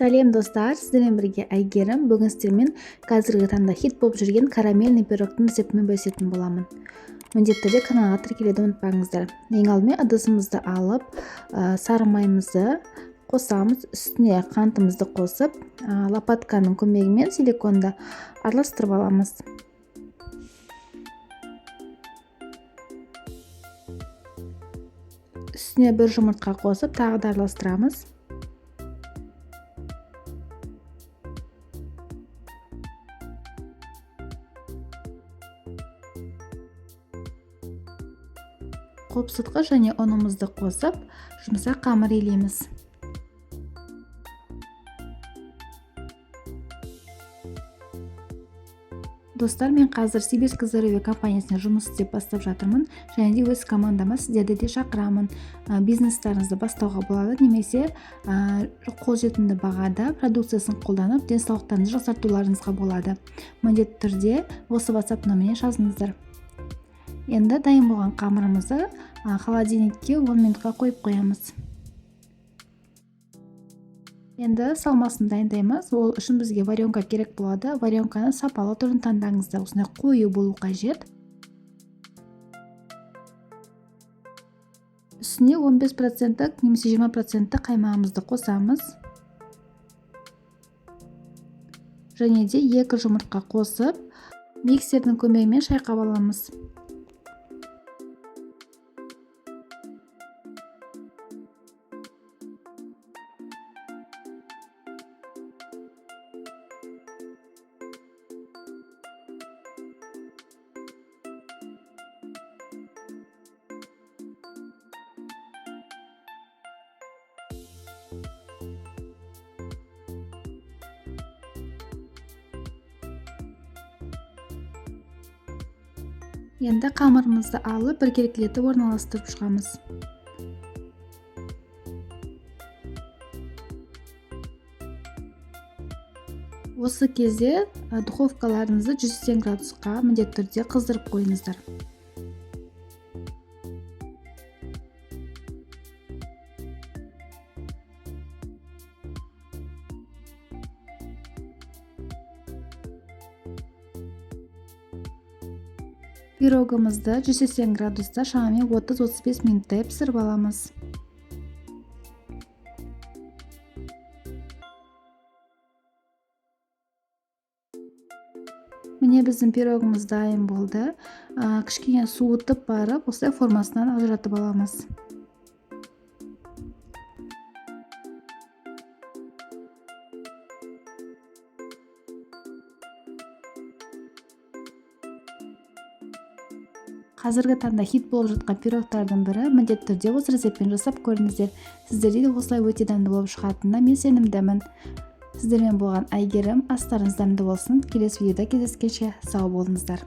Сәлем достар, сіздермен бірге Әйгерім. Бүгін сіздермен қазіргі таңда хит болып жүрген карамельный пирогтың рецептімен бөлісетін боламын. Міндетті түрде каналға тіркелуді ұмытпаңыздар. Ең алдымен ыдысымызды алып, сары майымызды қосамыз, үстіне қантымызды қосып, лопатканың көмегімен силиконды араластырып аламыз. Үстіне бір жұмыртқа қосып, тағы да араластырамыз. Қопсытқыш және ұнымызды қосып, жұмсақ қамыр илейміз. Достар, мен қазір Сибирский здоровье компаниясында жұмыс істеп бастап жатырмын, және де өз командама сіздерді де шақырамын. Бизнестеріңізді бастауға болады, немесе қолжетімді бағада продукциясын қолданып, денсаулықтарыңызды жақсартуларыңызға болады. Міндетті түрде осы WhatsApp нөміріне жазыңыздар. Енді дайын болған қамырымызды холодильникке 10 минутқа қойып қоямыз. Енді салмасын дайындаймыз. Ол үшін бізге варенка керек болады. Варенканы сапалы түрін таңдаңыздар. Осындай қою болу қажет. Үстіне 15% немесе 20% қаймағымызды қосамыз. Және де 2 жұмыртқа қосып, миксердің көмегімен шайқап аламыз. Енді қамырымызды алып, біркелкілетіп орналастырып шығамыз. Осы кезде духовкаларыңызды 180 градусқа міндетті түрде қыздырып қойыңыздар. Пирогымызды 180 градуста шамамен 30-35 минуттай пісіріп аламыз. Міне біздің пирогымыз дайын болды. Кішкене суытып барып, осылай формасынан ажыратып аламыз. Қазіргі таңда хит болып жатқан пирогтардың бірі, міндетті түрде осы рецептпен жасап көріңіздер. Сіздерде де осылай өте дәмді болып шығатынына мен сенімдімін. Сіздермен болған Әйгерім, астарыңыз дәмді болсын. Келесі видеода кездескенше сау болыңыздар.